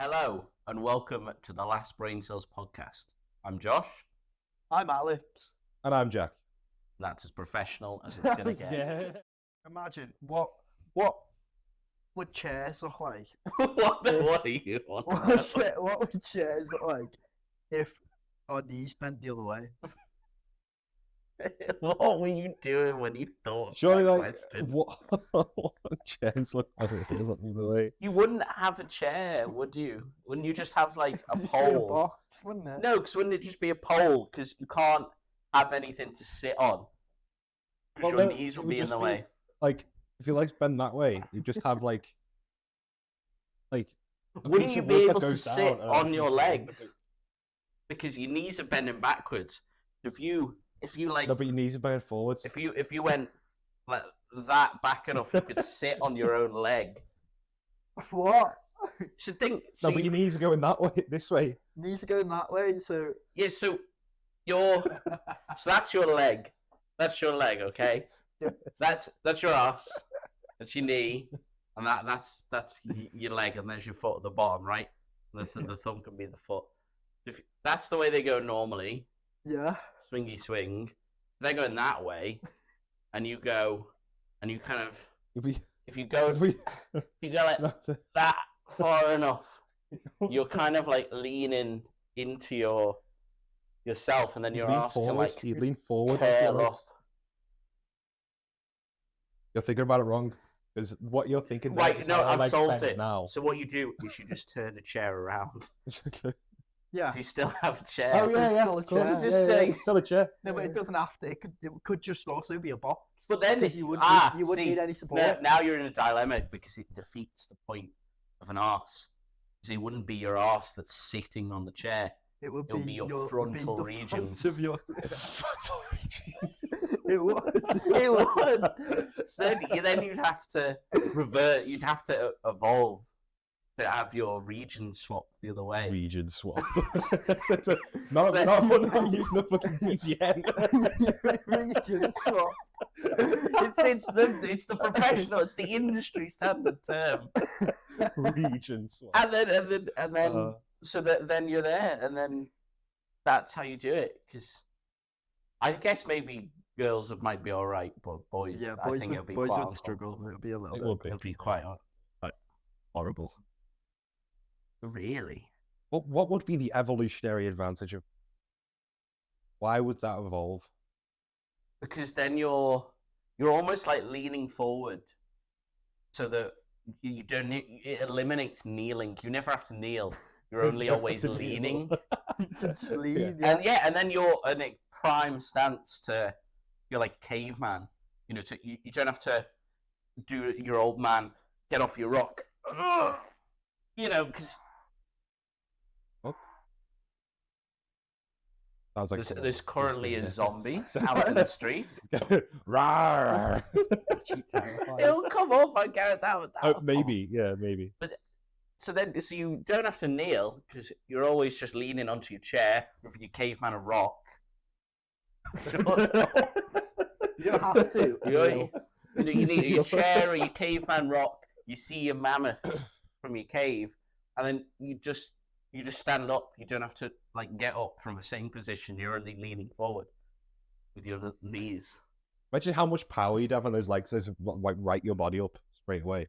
Hello, and welcome to the Last Brain Cells podcast. I'm Josh. I'm Alex. And I'm Jack. That's as professional as it's going to get. Yeah. Imagine what would chairs look like? What are you on? What would chairs look like if our knees bent the other way? What were you doing when you thought? Surely, that like, question? what chairs look like the way? You wouldn't have a chair, would you? Wouldn't you just have like a It'd just be a pole? box, wouldn't it? No, because wouldn't it just be a pole? Because you can't have anything to sit on. Because your knees would be in the way. Like, if your legs bend that way, you just have like. a Wouldn't piece you of be wood able that to goes sit down and a on your piece of wood legs? that goes- Because your knees are bending backwards. If you like, No, but your knees are bent forwards. if you went like that back enough, you could sit on your own leg. What? So think. No, but your knees are going that way, this way. Knees are going that way, so Yeah. So so that's your leg. That's your leg. Okay. That's your ass. That's your knee, and that's your leg, and there's your foot at the bottom, right? The thumb can be the foot. If that's the way they go normally, yeah. swingy swing. They're going that way, and you go, and you kind of if you go like that far enough, you're kind of like leaning into yourself, and then your ass can like you lean forward. curl up. You're thinking about it wrong. Because what you're thinking. Right, no, I've solved it. Now. So what you do is you just turn the chair around. Okay. Yeah. So you still have a chair. Oh yeah, Still a of course. chair. Yeah, Just, yeah, it's still a chair. No, but it doesn't have to. It could just also be a box. But then Because you wouldn't see, need any support. now you're in a dilemma because it defeats the point of an arse. Because it wouldn't be your arse that's sitting on the chair. It It'll be your frontal the regions. front of your... Frontal regions. It would. It would. So then you'd have to revert. You'd have to evolve to have your region swapped the other way. Region swap. So- not using a fucking VPN. Region swap. It's the professional. It's the industry standard term. Region swap. And then so that then you're there, and then that's how you do it. Because I guess maybe girls might be all right, but boys, Yeah, I boys think it'll be would quite struggle. It would be a little It bit. would be. It'll be quite Horrible. really. What would be the evolutionary advantage of? Why would that evolve? Because then you're almost like leaning forward, so that you don't. It eliminates kneeling. You never have to kneel. You're only always leaning. Just Yeah. lean, And then you're in a prime stance to. You're like a caveman. You know, so you don't have to do your old man get off your rock. You know, because Sounds like there's currently a Yeah. zombie out in the street. Rawr. It'll come up. I guarantee that. Maybe, yeah, maybe. So you don't have to kneel because you're always just leaning onto your chair with your caveman a rock. You don't have to. You need your chair or your caveman rock. You see your mammoth from your cave, and then you just stand up. You don't have to like get up from the same position. You're only leaning forward with your knees. Imagine how much power you'd have on those legs to like right your body up straight away.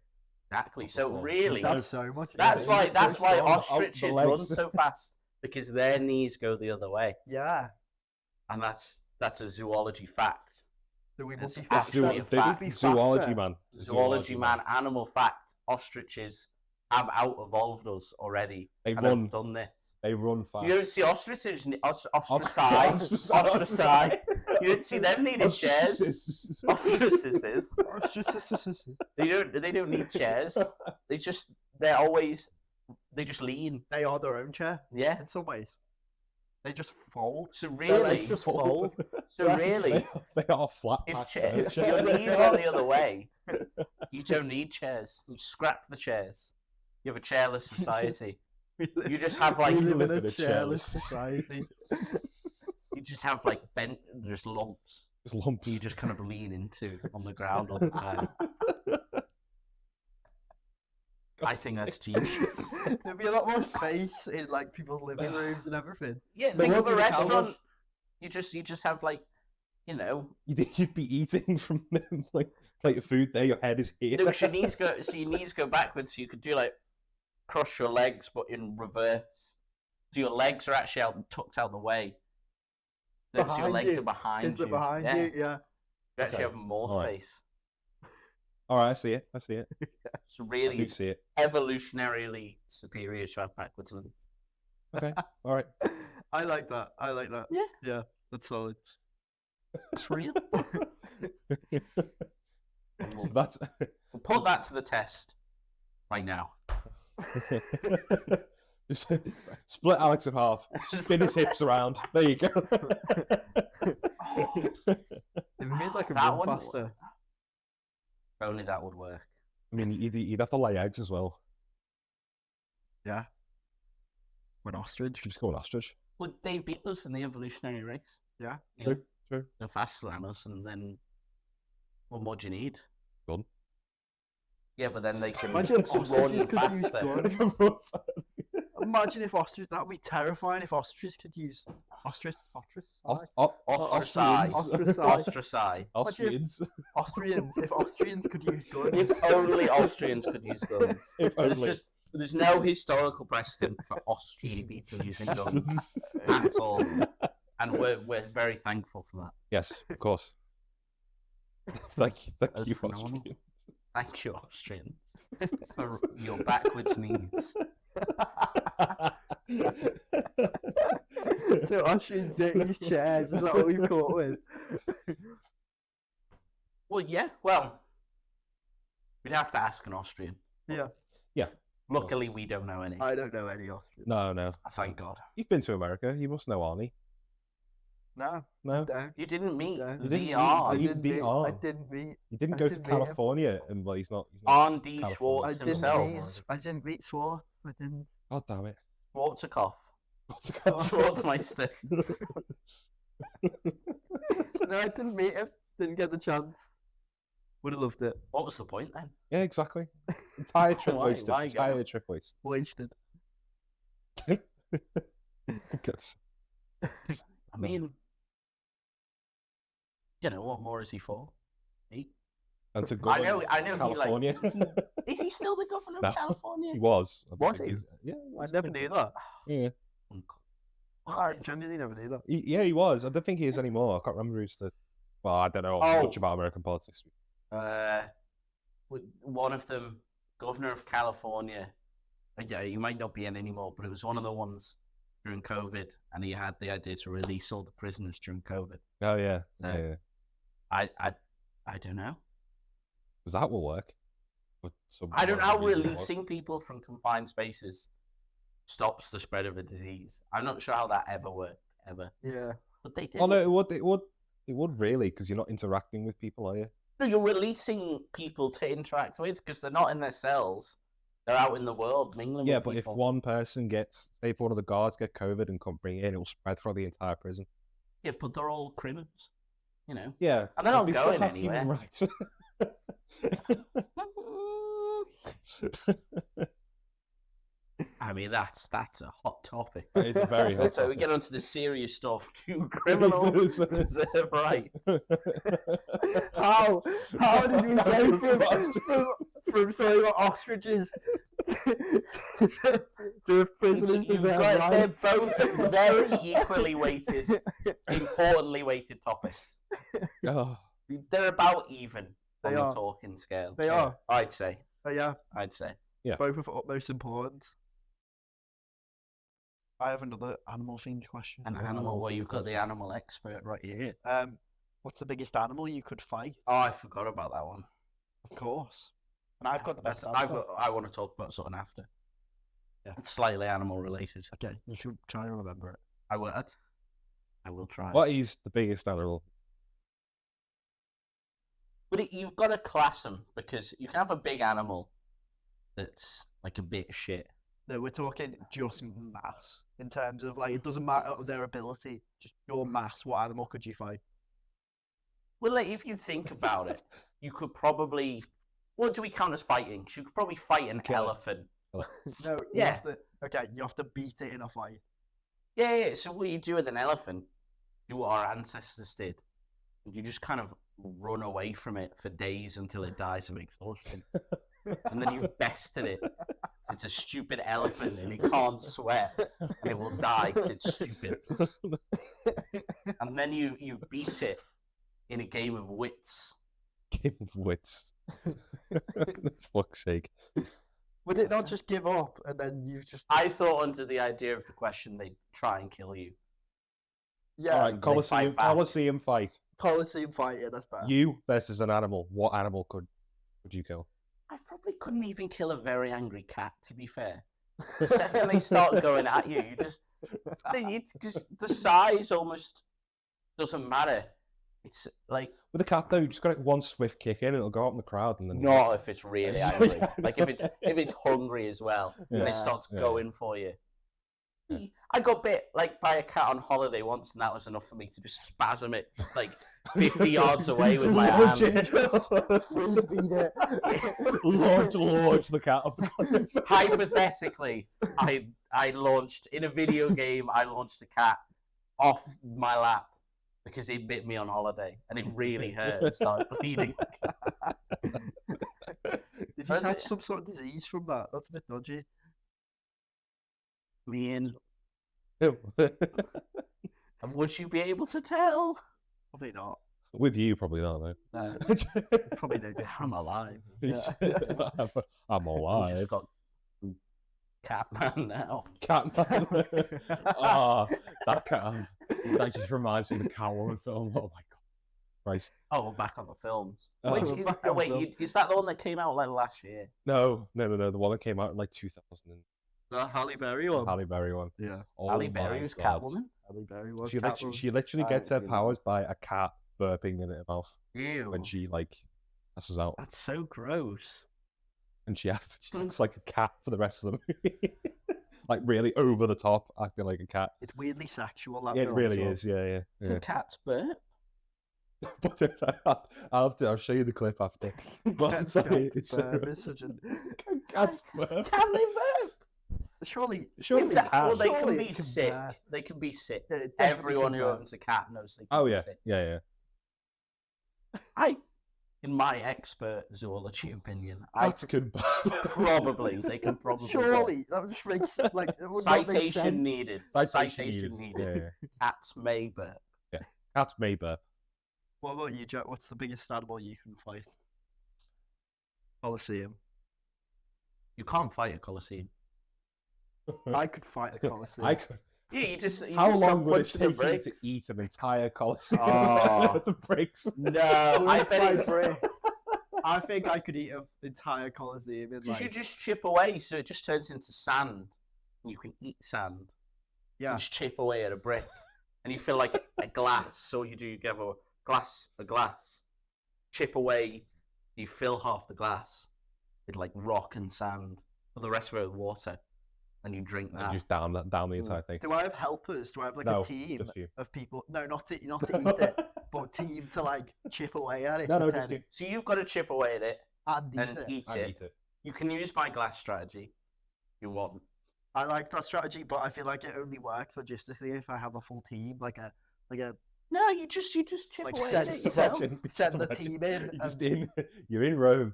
Exactly. So Before. really, That's so much. that's why the ostriches run legs. so fast because their knees go the other way, Yeah. and that's a zoology fact. So we It's would be actually faster. a fact. We'd be Zoology faster. man. Zoology man, animal fact. Ostriches have out-evolved us already. They and run. have done this. They run fast. You don't see ostriches, Ostracized. ostracized. You don't see them needing chairs. Ostriches. They don't need chairs. They just lean. They are their own chair Yeah. in some ways. They just fold. So Their legs really, just fold. so really, they are flat. if packs, your knees are the other way, you don't need chairs. You scrap the chairs. You have a chairless society. You just have like We live live in in a a chairless chairless society. you just have like bent just lumps. Just lumps. You just kind of lean into on the ground all the time. I think that's genius. There'd be a lot more space in like people's living rooms and everything. Yeah, They think of won't a do the cow restaurant. wash. You just have like, you know. You'd be eating from them, like plate of food there. Your head is here. No, your knees go. So your knees go backwards. So you could do like cross your legs, but in reverse. So your legs are actually tucked out the way. Then so your Behind legs you. are behind Is you. it behind yeah. you? Yeah. You actually Okay. have more All right. space. All right, I see it. It's I really do see it. evolutionarily superior to have backwards limbs. Okay. All right. I like that. I like that. Yeah. Yeah. That's solid. It's real. So that's We'll put that to the test right now. Just split Alex in half. Spin his hips around. There you go. If we made like a That run wouldn't faster. Only that would work. I mean, you'd have to lay eggs as well. Yeah. An ostrich. Just go an ostrich. Would they beat us in the evolutionary race? Yeah. Yeah. True. True. They're faster than us, and then what more do you need? Gun. Yeah, but then they can Imagine run ostriches could use faster. gun. Imagine if ostrich. That would be terrifying if ostriches could use ostrich. Ostracize. Ostracize. Ostracize. Austrians. Austrians. If Austrians could use guns. If only Austrians could use guns. If But it's only. just there's no historical precedent for Austrian people using guns at all, and we're very thankful for that. Yes, of course. Thank That's you, phenomenal. Austrians. Thank you, Austrians, for your backwards knees. So Austrians don't use chairs. Is that what we've caught with? Well, yeah. Well, we'd have to ask an Austrian. Yeah. Yeah. Luckily, we don't know any. I don't know any Austrians. No. Thank God. You've been to America. You must know Arnie. No. No. No. You didn't meet No. You didn't VR. meet- I you didn't beat meet. on. I didn't meet. You didn't I go to didn't meet him. California, and well, he's not. On D. California. Schwartz I didn't himself. meet. I didn't meet Swartz. I didn't. God damn it! Schwarzkopf. What's it called? Schwarzmeister. No, I didn't meet him. Didn't get the chance. Would have loved it. What was the point then? Yeah, exactly. Entire trip Why- wasted. why Entire go? trip wasted. Wasted. Guts. I mean, you know, what more is he for? And to I govern know. California. Is he still the governor No. of California? He was. I Was think he? he's- Yeah. I never knew that. Yeah. I genuinely never knew that. He was. I don't think he is anymore. I can't remember who's the. Well, I don't know much about American politics. One of them, governor of California. Yeah, he might not be in anymore, but it was one of the ones during COVID, and he had the idea to release all the prisoners during COVID. Oh yeah. No. Yeah. I don't know. Because that will work. But I don't know how reason it won't. releasing people from confined spaces stops the spread of a disease. I'm not sure how that ever worked, ever. Yeah. But they did. Oh no, it would. It would really, because you're not interacting with people, are you? No, you're releasing people to interact with because they're not in their cells. They're out in the world mingling Yeah, with but if people. one person gets, say, if one of the guards get COVID and can't bring it in, it will spread through the entire prison. Yeah, but they're all criminals, you know. Yeah, And they're but not they still going have human anywhere. rights. I mean, that's a hot topic. That is a very hot So we topic. get onto the serious stuff. Do criminals It does. deserve rights? How did we go from saying about ostriches to prisoners You've deserve got, they're rights? both very equally weighted, importantly weighted topics. Oh, They're about even on They the are. talking scale. They are. I'd say. Yeah, I'd say. both of utmost importance. I have another animal-themed question. An animal. Well, you've got the animal expert right here. What's the biggest animal you could fight? Oh, I forgot about that one. Of course. And I've got the best I've answer. got, I want to talk about something after. Yeah. It's slightly animal related. Okay, you should try and remember it. I will try. what is the biggest animal? But you've got to class them because you can have a big animal that's like a bit shit. No, we're talking just mass. In terms of, like, it doesn't matter their ability, just your mass. What animal could you fight? Well, like, if you think about it, you could probably What do we count as fighting? She could probably fight an Kill it. elephant. No, you Yeah. have to. Okay, you have to beat it in a fight. Yeah. So what you do with an elephant, do what our ancestors did. You just kind of run away from it for days until it dies of exhaustion. And then you've bested it. It's a stupid elephant and it can't sweat and it will die because it's stupid. And then you beat it in a game of wits. Game of wits. For fuck's sake. Would it not just give up and then you've just I thought under the idea of the question they'd try and kill you. yeah, All right, Colosseum, fight back. Colosseum fight. Colosseum fight? Yeah, that's bad. You versus an animal. What animal could you kill? I probably couldn't even kill a very angry cat, to be fair. The second they start going at you, it's just the size almost doesn't matter. It's like With a cat though, you just got one swift kick in, it'll go out in the crowd, and then not if it's really angry. Like if it's hungry as well, and Yeah, it starts yeah. going for you. Yeah. I got bit like by a cat on holiday once, and that was enough for me to just spasm it like 50 yards away with my hand. Frisbeed it. launch the cat off the cliff. Hypothetically, I launched in a video game. I launched a cat off my lap because it bit me on holiday, and it really hurt and started bleeding. Did you Was catch it? some sort of disease from that? That's a bit dodgy. And would you be able to tell? Probably not. With you, probably not. No. No, Probably don't. I'm alive. I'm You alive. just got Catman now. Catman. Ah, that cat. That just reminds me of the Catwoman film. Oh my god. Christ. Oh, we're back on the films. Oh. Which We're is, back on wait, film. is that the one that came out like last year? No. The one that came out in like 2000. The Halle Berry Halle Berry one. Yeah, Oh Halle my Berry was God. Catwoman. Halle Berry was. She Catwoman. literally I gets her haven't seen that powers by a cat burping in her mouth Ew. when she like passes out, That's so gross. and she looks like a cat for the rest of the movie. Like really over the top, acting like a cat. It's weirdly sexual. That It film really as is. Yeah. Can cats burp? But I'll show you the clip after. well. But it's like, it's It's such a... cats burp. Can they burp? Surely, Surely If they that- well, can. they can Surely be it can sick. burp. They can be sick. yeah, it definitely Everyone can who burp. owns a cat knows they can Oh be yeah, sick. yeah. In my expert zoology opinion, I Cats can burp. probably they can probably burp. Surely, that just makes like it would not make Citation sense. needed. Citation needed. Yeah. Cats may burp. Cats may burp. What about you, Jack? What's the biggest animal you can fight? Colosseum. You can't fight a Colosseum. I could fight a Colosseum. I could. Yeah, you just How just long would it punch the take you to bricks. eat an entire Colosseum Oh. with the bricks? No, I bet By it's. brick. I think I could eat an entire Colosseum in You like... should just chip away, so it just turns into sand. You can eat sand. Yeah. You just chip away at a brick, and you feel like a glass. So you do, you give a glass, chip away. You fill half the glass with like rock and sand, but the rest of it with water, and you drink And that. just down the entire thing. Do I have helpers? Do I have like No, a team just you. of people? No, not to eat it, but team to like chip away at it. No, to no, turn just you. it So you've got to chip away at it and eat and it. eat I it. eat it. You can use my glass strategy. If you want? I like that strategy, but I feel like it only works logistically if I have a full team, like a No, you just chip Like away send- at it send- yourself. send the Imagine team in. You're just and- you're in Rome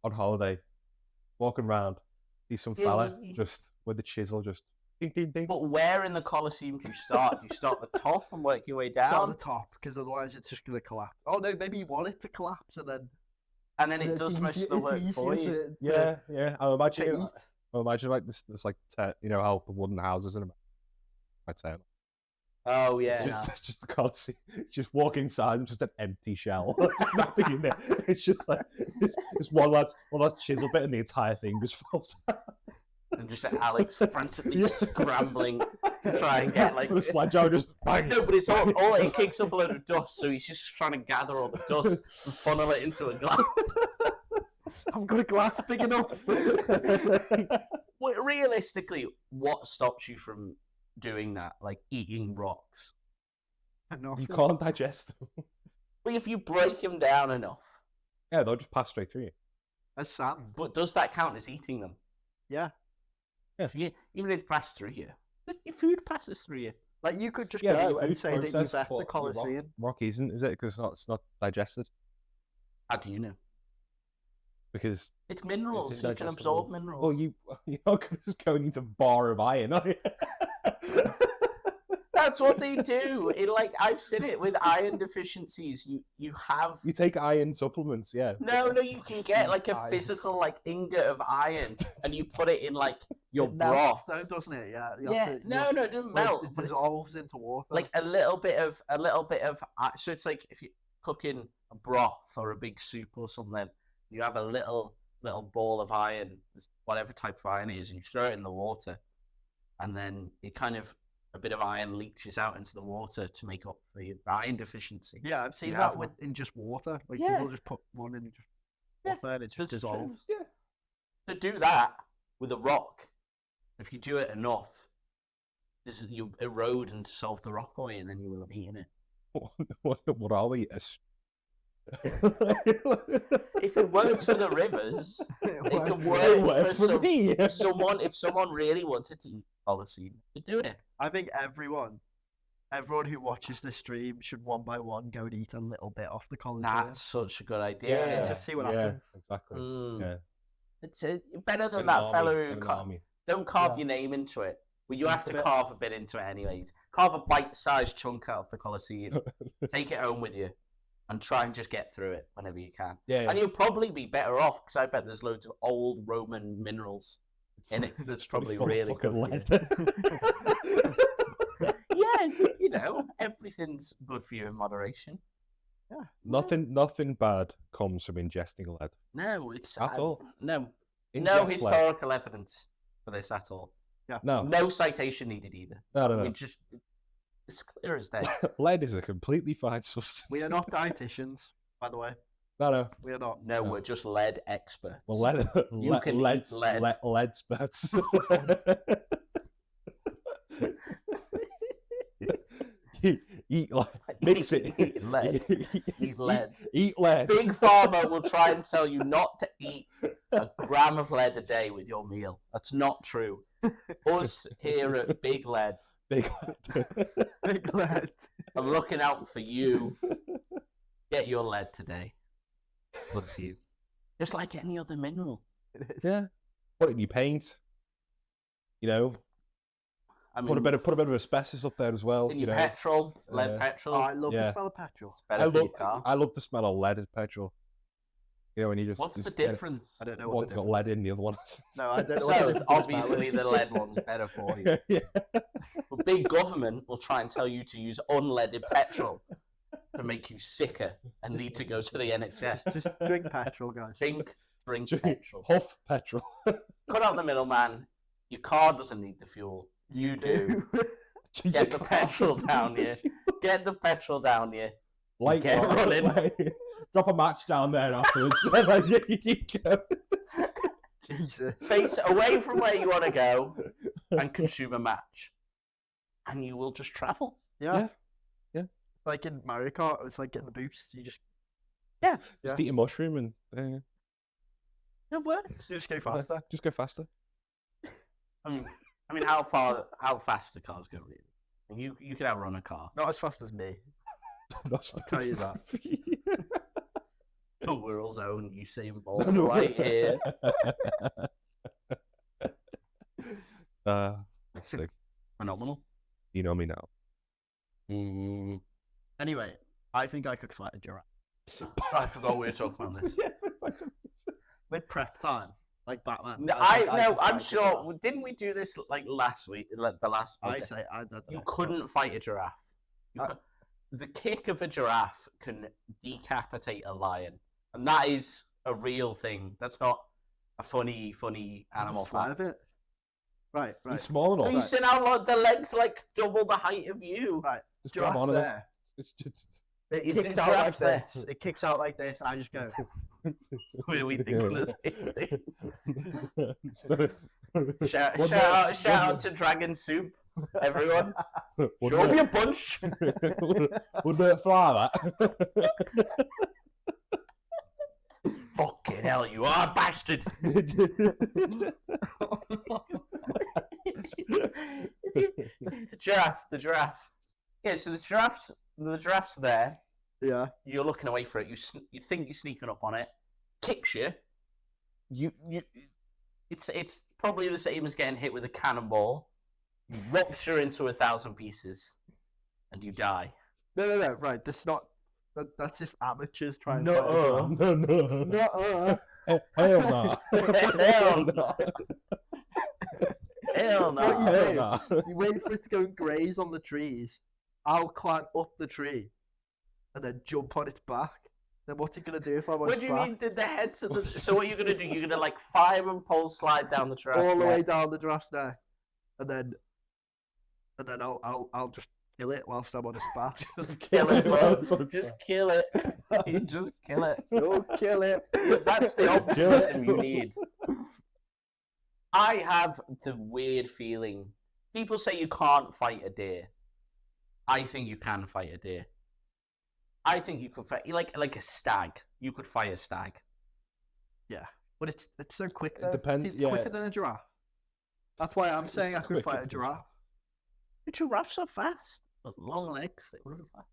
on holiday, walking around, see some Yeah, fella you- just with the chisel, just ding ding ding. But where in the Colosseum do you start? Do you start at the top and work your way Start down? at the top, because otherwise it's just gonna collapse. Oh no, maybe you want it to collapse and then And then it it's does most of easier- the it's work for easier you. Yeah. I imagine. to eat. I imagine like this like you know how the wooden houses in my town. Oh yeah. It's just the Colosseum. Just walk inside, and just an empty shell. There's nothing in there. It's just like it's one last chisel bit, and the entire thing just falls down. And just Alex frantically scrambling to try and get like. With a sledgehammer, just bang. No, but it's all it kicks up a load of dust, so he's just trying to gather all the dust and funnel it into a glass. I've got a glass big enough. Well, realistically, what stops you from doing that? Like eating rocks? Enough. You can't digest them. Well, if you break them down enough. Yeah, they'll just pass straight through you. As sand. But does that count as eating them? Yeah. Yeah. Even if it passes through you, your food passes through you. Like you could just Yeah, but go your and food's say that you've processed, ate but the your Colosseum. rock isn't, is it? Because it's not digested. How do you know? Because It's minerals. You can indigestible. absorb minerals. Well, you're not just going into a bar of iron, are you? That's what they do. I've seen it with iron deficiencies. You have You take iron supplements, yeah. no. You can get like a Iron. physical ingot of iron, and you put it in your It melts broth. though, doesn't it? Yeah. You Yeah, have to- no, it doesn't melt. It but it's dissolves into water. like a little bit of. So it's like if you're cooking a broth or a big soup or something, you have a little ball of iron, whatever type of iron it is, and you throw it in the water, and then it kind of. A bit of iron leaches out into the water to make up for your iron deficiency. Yeah, I've seen You that have in just water. Like Yeah. people just put one in just Yeah, water and it just that's true. dissolves. Yeah. To do that with a rock, if you do it enough, you erode and dissolve the rock away, and then you will have eaten it. What are we? If it works for the rivers, it can It work worked for for me. someone. If someone really wanted to eat Colosseum, to do it. I think everyone who watches this stream should one by one go and eat a little bit off the Colosseum. That's such a good idea. Yeah, just see what yeah, happens. exactly. Mm. Yeah. It's better than Get that an fellow army, who get an army. don't carve Yeah. your name into it. Well, you Think have to of it. carve a bit into it anyways. Carve a bite-sized chunk out of the Colosseum. Take it home with you, and try and just get through it whenever you can. Yeah, And you'll probably be better off because I bet there's loads of old Roman minerals in it. That's probably full of really fucking good for you. lead. Yeah, everything's good for you in moderation. Nothing bad comes from ingesting lead. No, it's At all. No Ingest lead. historical evidence for this at all. No, No citation needed either. no. We just it's clear as day. Lead is a completely fine substance. We are not dietitians, by the way. No. We are not. No, No. we're just lead experts. Well, lead, can lead, eat lead. lead spurts. Eat lead. Mix it. Eat lead. Eat lead. Eat lead. Big Pharma will try and tell you not to eat a gram of lead a day with your meal. That's not true. Us here at Big Lead Big Big lead. are looking out for you. Get your lead today. Good for you. Just like any other mineral. Yeah. Put it in your paint. You know, I mean, put a bit of asbestos up there as well. in You your know, petrol, lead Yeah. petrol. Oh, I love Yeah. the smell of petrol. better for your car. I love the smell of lead in petrol. You know, when you just What's the just get it- difference? I don't know what One's the got difference lead in, the other one. No, I don't know. what the So difference is, smell obviously is. the lead one's better for you. yeah. But big government will try and tell you to use unleaded petrol to make you sicker and need to go to the NHS. Just drink petrol, guys. Drink Drink- petrol. Huff petrol. Cut out the middleman. Your car doesn't need the fuel. You do. Get the petrol down here. Get the petrol down here. Light Get one. running. Drop a match down there afterwards. Like, you go. Jesus. Face away from where you want to go and consume a match. And you will just travel. Yeah. Yeah. Like in Mario Kart, it's like getting the boost. You just Just eat a mushroom and It works. just go faster. just go faster. I mean, how fast do cars go, really? You can outrun a car. Not as fast as me. That's I'll tell you that. The world's own Usain Bolt right here. That's sick. Phenomenal. You know me now. Mm, Anyway, I think I could fight a giraffe. I forgot we were talking about this. With prep time, like Batman. No, think no, could I'm fight a sure. giraffe. Didn't we do this like last week? Like the last. I podcast? say I don't You know. couldn't fight a giraffe. Uh, The kick of a giraffe can decapitate a lion, and that is a real thing. That's not a funny animal fact. Swerve it. Right, He's right. small enough. Have you seen how the legs like double the height of you? Right. Just grab Giraffe's on it. there. It's just... It It's kicks a out like giraffe's there. this. It kicks out like this, and I just go. We think of the same thing. What Shout about- out to Dragon Soup, everyone. Would Show it- me a punch. would it fly that? Fucking hell, you are, bastard! The giraffe. Yeah, so the giraffe's there. Yeah. You're looking away for it. You think you're sneaking up on it. Kicks you. It's probably the same as getting hit with a cannonball. Rupture into 1,000 pieces, and you die. No. Right. That's not. That's if amateurs try and No. Hell no. Hell no. Hell no. What you Hell do, no. you wait for it to go and graze on the trees. I'll climb up the tree, and then jump on its back. Then what's it gonna do if I'm on What its do you back? mean? Did the head to the? So what are you gonna do? You're gonna like fireman pole slide down the track All the way down the giraffe's neck, and then I'll just kill it whilst I'm on its back. Just kill it, bro. That's what it's Just like. kill it. You just kill it. Don't kill it. That's the optimism you need. I have the weird feeling. People say you can't fight a deer. I think you can fight a deer. I think you could fight like a stag. You could fight a stag. But it's so quick. It Though. depends, It's yeah. quicker than a giraffe. That's why I'm saying It's I could fight a quicker. giraffe. The giraffes are fast. But long legs, they run fast.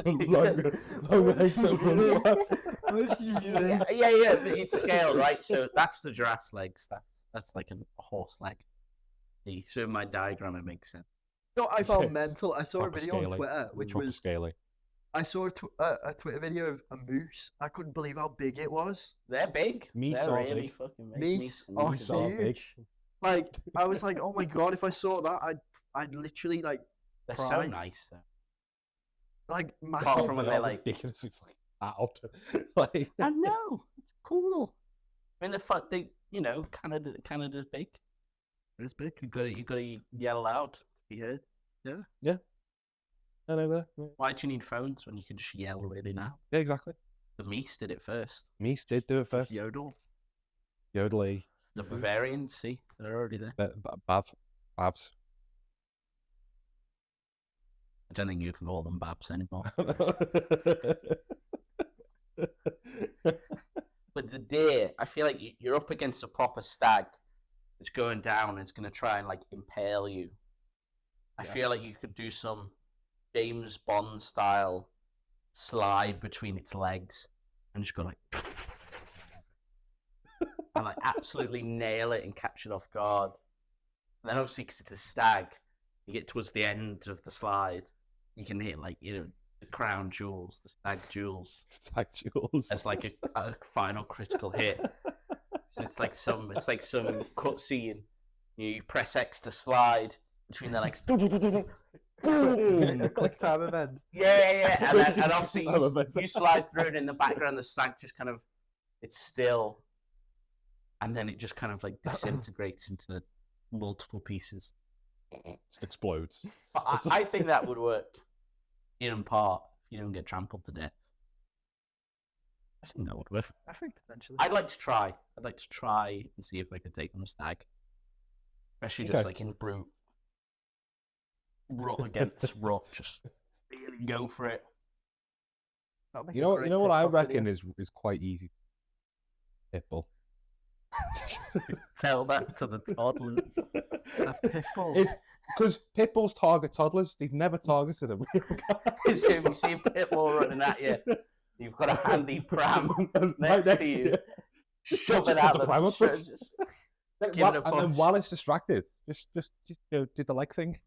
long legs that run fast. Yeah, but it's scaled, right? So that's the giraffe's legs. That's like a horse leg. So in my diagram, it makes sense. You know what I Okay. found mental? I saw Proper a video on scaly. Twitter, which Proper was scaly. I saw a Twitter video of a moose. I couldn't believe how big it was. They're big. Meese They're are really big. fucking big. Meese are Meese are big. huge. Like I was like, oh my god, if I saw that, I'd literally like They're so Pride. nice, though. like Apart massive. from when They're they're like, ridiculously fucking loud. Like, I know, it's cool. I mean, they Canada's big. It's big. You gotta yell out to be heard. I know that. Why do you need phones when you can just yell really now? Yeah, exactly. The Meese did it first. Meese did do it first. Yodel. Yodelay. The Bavarians, see, they're already there. Babs. I don't think you can call them Babs anymore. But the deer, I feel like you're up against a proper stag. It's going down. It's going to try and like impale you. I feel like you could do some James Bond style slide between its legs and just go like, and like absolutely nail it and catch it off guard. And then obviously because it's a stag, you get towards the end of the slide, you can hit like the crown jewels, the stag jewels. Stag jewels. As like a final critical hit. So it's like some cutscene. You press X to slide between the legs. Boom! Quick time event. Yeah. And obviously you slide through it in the background. The stag just kind of, it's still, and then it just kind of like disintegrates into multiple pieces. Just explodes. But I think that would work in part if you don't get trampled to death. I think that would work. I think potentially. I'd like to try and see if I could take on a stag. Especially just Okay. like in brute. Rut against rut. Just really go for it. That'll make You a know great what I TikTok reckon video. is quite easy. Pitbull. Tell that to the toddlers. A pitbull. Because pitbulls target toddlers. They've never targeted a real guy. So if you see a pit bull running at you, you've got a handy pram Right next to you. Shove it out the the pram up it. just Like, give it a and then push. while it's distracted, just do the leg thing.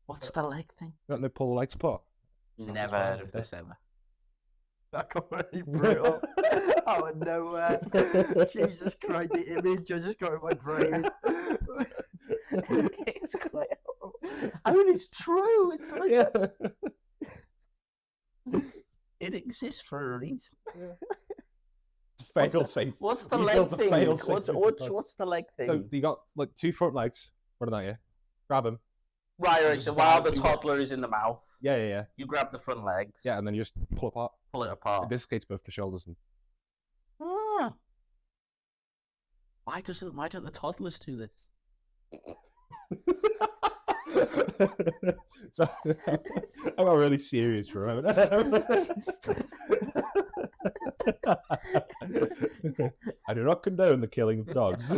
What's the leg thing? Don't they pull the leg support? Never heard of this ever. That got really brutal. Out of nowhere. Jesus Christ, the image just got in my brain. It's quite horrible. I mean, it's true. It's like Yeah. it exists for a reason. Fail safe. What's the He leg builds a thing? fail-safe What's the leg thing? So you got like two front legs running at you. Grab them. Right. So while the Violently- toddler is in the mouth, Yeah. you grab the front legs. Yeah, and then you just pull apart. Pull it It apart. dislocates both the shoulders. And... Ah. Why don't the toddlers do this? So I got really serious for a moment. I do not condone the killing of dogs.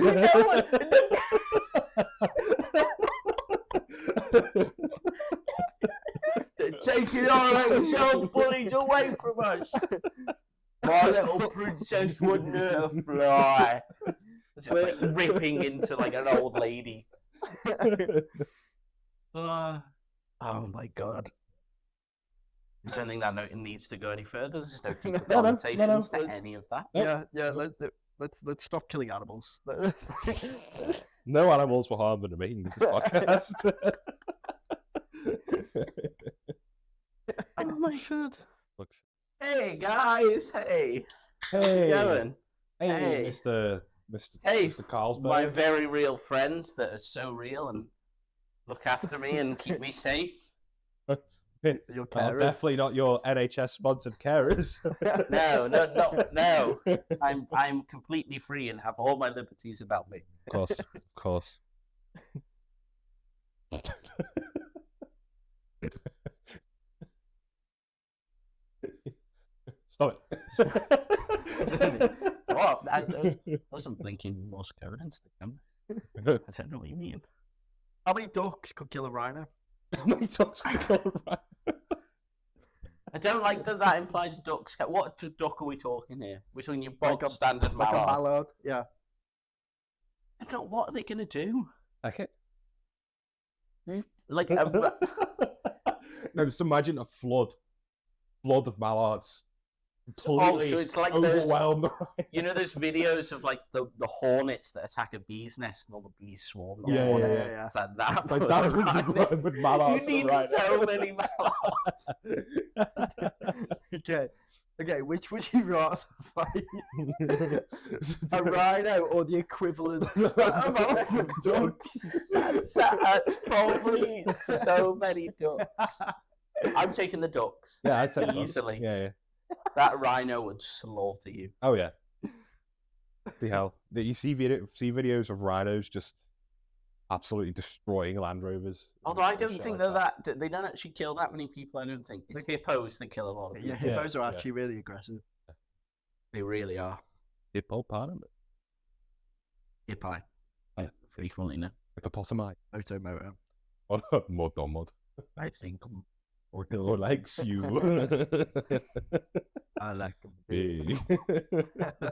Taking our ex-old bullies away from us. My little princess wouldn't hurt a fly. Just like ripping into like an old lady. Oh my god. I don't think that note needs to go any further. There's no deeper connotations to any of that. Yeah, let's stop killing animals. No animals were harmed in the making of this podcast. Oh my god. Look. Hey guys, hey. Hey, How's it going? hey, Hey. Mr. Hey, Mr. Carlsberg. my very real friends that are so real and look after me and keep me safe. Your Oh, carers. definitely not your NHS sponsored carers. No. I'm completely free and have all my liberties about me. Of course. Stop it. Oh, I wasn't blinking Morse code Instagram. I don't know what you mean. How many ducks could kill a rhino? How many dogs can kill a rhino? I don't like that implies ducks. What duck are we talking here? We're talking your bog standard Like a mallard. mallard. Yeah. I don't. What are they gonna do? Okay. Like No, just imagine a flood of mallards. Completely so it's like those, overwhelmed. you know, those videos of like the hornets that attack a bee's nest and all the bees swarm. them? Yeah. It's like that. It's like that with mallards. You need right so many mallards. Okay. Which would you rather fight? A rhino or the equivalent amount of ducks? That's probably so many ducks. I'm taking the ducks. Yeah, I'd say Easily. Yeah. That rhino would slaughter you. Oh yeah. The hell. You see videos of rhinos just absolutely destroying Land Rovers. Although I and don't shit think like they don't actually kill that many people. I don't think it's hippos that kill a lot of people. Yeah, hippos are actually really aggressive. They really are. Hippo, pardon? Hippi. Frequently, no. Hippopotami. Moto. Oh, mud on mud. I think. Or likes you. I like them Big.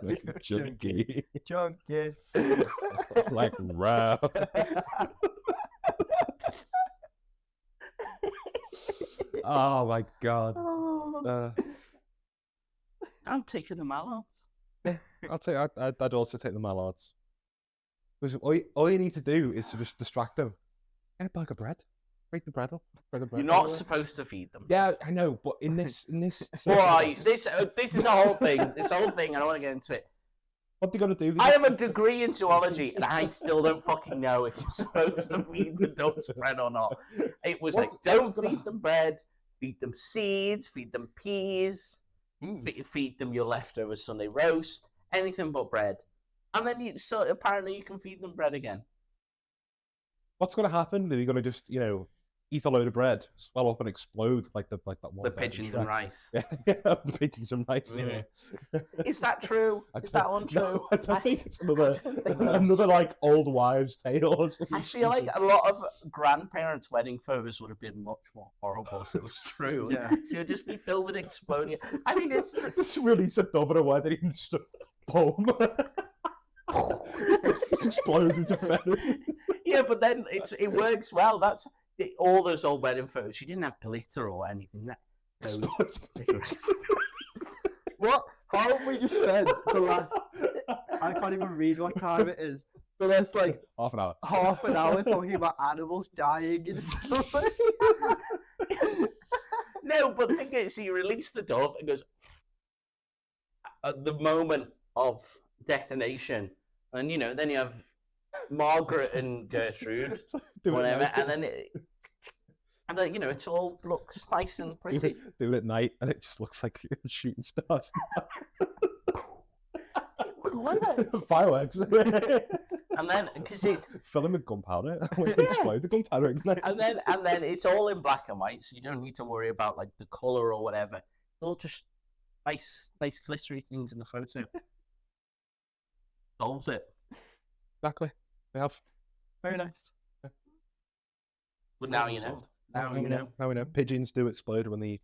Like chunky. Chunky. Like round. Oh my god. I'm taking the mallards. I'd also take the mallards. Because all you need to do is to just distract them. Get a bag of bread. Break the bread up. You're not supposed to feed them. Yeah, I know, but in this Boy, this is a whole thing. This whole thing. I don't want to get into it. what they got to do? I have a degree in zoology, and I still don't fucking know if you're supposed to feed the ducks bread or not. It was don't feed them bread, feed them seeds, feed them peas, feed them your leftover Sunday roast, anything but bread. And then apparently you can feed them bread again. What's going to happen? Are they going to just, eat a load of bread, swell up and explode like that one? The pigeons and rice. Yeah, the pigeons and rice. Yeah. Is that true? Is that untrue? No, I think it's another like old wives' tale or something. I feel like a lot of grandparents' wedding photos would have been much more horrible if it was true. Yeah. So it would just be filled with exploding. I mean, it's really set over a wedding and just a boom. It just explodes into feathers. Yeah, but then it works well. That's all those old wedding photos. She didn't have glitter or anything. What? How have we just said the last? I can't even read what time it is. But that's like half an hour talking about animals dying and stuff. No, but the thing is, so you release the dove and goes at the moment of detonation, and then you have Margaret and Gertrude, whatever, and then it all looks nice and pretty. Do it at night, and it just looks like shooting stars. Fireworks. And then because it's fill them with gunpowder when they explode, the gunpowder ignites. and then it's all in black and white, so you don't need to worry about like the color or whatever. It's all just nice glittery things in the photo. Solves it. Exactly. We have. Very nice. But now you know. Now you know. Now we know. Pigeons do explode when they eat.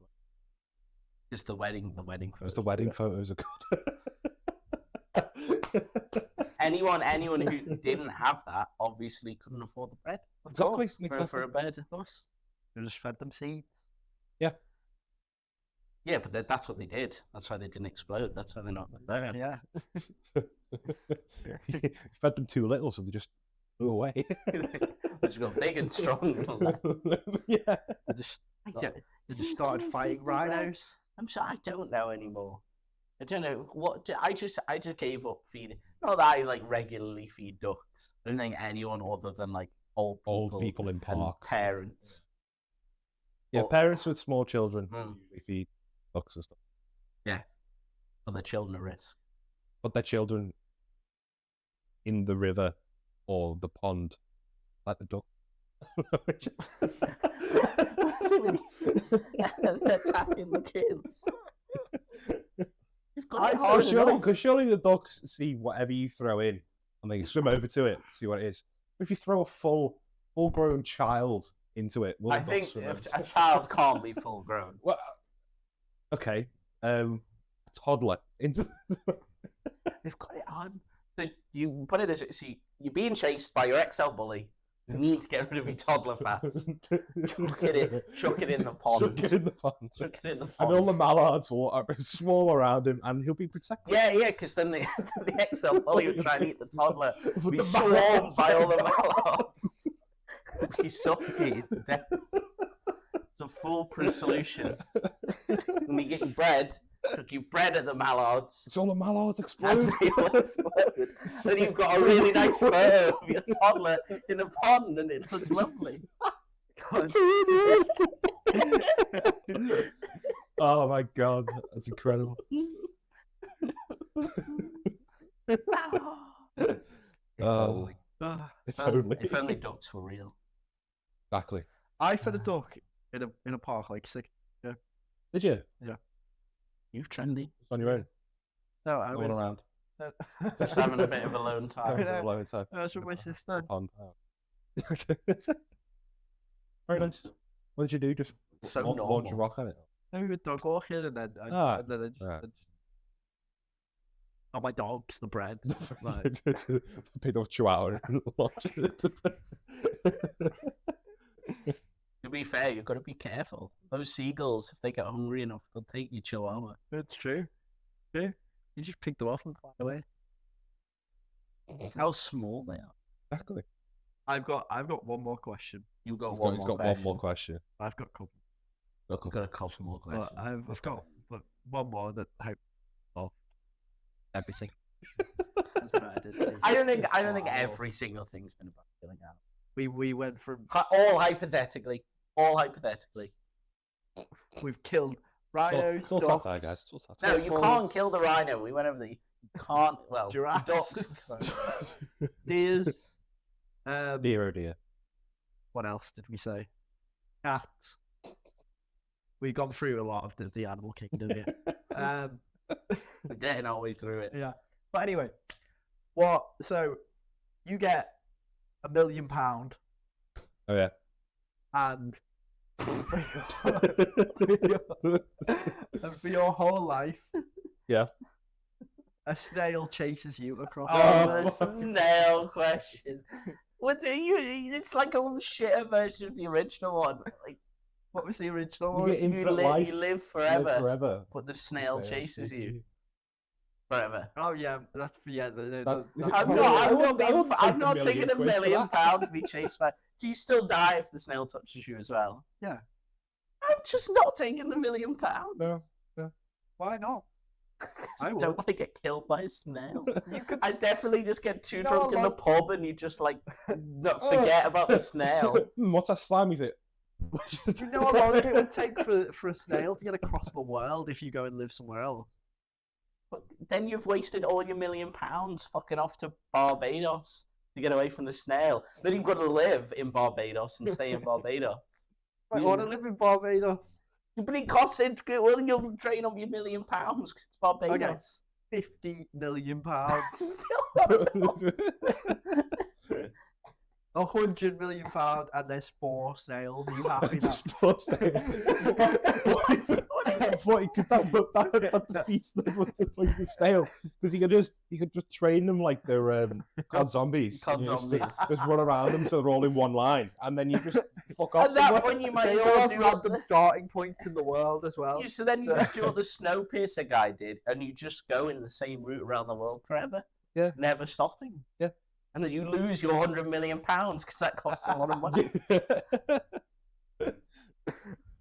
Just the wedding photo. Because the wedding photos are good. Anyone who didn't have that obviously couldn't afford the bread. Exactly. For a bird. Of course. You just fed them seeds. Yeah, but that's what they did. That's why they didn't explode. That's why they're not there. Yeah. You fed them too little, so they just flew away. They just got big and strong. Yeah. They just started fighting rhinos. I'm sorry, I don't know anymore. I don't know what. I just gave up feeding. Not that I like regularly feed ducks. I don't think anyone other than like old people in and parks. parents. Yeah, Or- parents with small children Mm. usually feed ducks and stuff. Or the children at risk. Put their children in the river or the pond, like the duck. Attacking the kids. You've got it hard Because surely, enough. 'cause surely the ducks see whatever you throw in and they swim over to it, see what it is. If you throw a full-grown child into it, will I the ducks think swim over if to a it? child can't be full grown. Well, okay. A toddler into. They've got it on. So you put it this way, see, you're being chased by your XL bully. You need to get rid of your toddler fast. Chuck it in the pond. Chuck it in the pond. Chuck it in the And pond. all the mallards will swarm around him, and he'll be protected. Yeah, because then the XL bully would try and eat the toddler. With Be the swarmed mallards. by all the mallards. Be suffocated to death. It's a foolproof solution. When you get your bread, chuck your bread at the mallards. It's all the mallards And explode. they will explode. Then you've got a really nice photo of your toddler in a pond, and it looks lovely. Oh my god, that's incredible. Oh, if only. If only ducks were real. Exactly. I fed a duck in a park like 6. Did you? You trendy. On your own? No, I Going was. around? Just having a bit of alone Having time. a alone time. I was with my sister. Pond. Very nice. What did you do? Just So launch a normal. rock at it? And we were dog walking, and then I Right. just oh, my dog's the bread. Picked off Chihuahua and launched it. To be fair, you've got to be careful. Those seagulls, if they get hungry enough, they'll take your chihuahua. It's true. Yeah, you just pick them up and fly away. That's how small they are. Exactly. I've got one more question. You've got He's one got more one more question. I've got a couple. You've got a couple more questions. But I've got one more that I hope Everything. I I don't think every single thing's been about killing animals. we went from All hypothetically. All hypothetically. we've killed rhinos, It's all ducks, satire, guys. It's all satire. No, you can't kill the rhino. We went over the. You can't. Well, Giraffes. ducks. deers. Dear, oh dear. What else did we say? Cats. We've gone through a lot of the animal kingdom here. We're getting our way through it. Yeah. But anyway, so you get £1 million Oh yeah. and for your whole life, Yeah. a snail chases you across. Oh, the snail question. What do you? It's like a shitter version of the original one. Like, What was the original You one? get infinite life. You live Live forever, forever. but the snail chases you forever. Oh yeah, that's That- I'm not take taking £1 a million million for that. pounds to be chased by. Do you still die if the snail touches you as well? Yeah. I'm just not taking the £1 million. No. Why not? I I don't would. want to get killed by a snail. You could. I definitely just get too No, drunk in the like- pub and you just like not forget about the snail. What's that slimy thing? Do you know how long it would take for a snail to get across the world if you go and live somewhere else? But then you've wasted all your £1 million fucking off to Barbados to get away from the snail. Then you've got to live in Barbados and stay in Barbados. I want to live in Barbados. But it costs it. Well, you'll drain up your £1 million because it's Barbados. £50 million. Still, £100 million, and there's 4 snails. Are you happy now? Just 4 snails. Because that defeats the point of the snail. Because you could just train them like they're COD zombies. COD You know, zombies. just run around them so they're all in one line, and then you just fuck off. At that somewhere. point, you might They as all well have do random starting points in the world as well. So then you just do what the Snowpiercer guy did, and you just go in the same route around the world forever. Yeah. Never stopping. Yeah. And then you lose your £100 million because that costs a lot of money.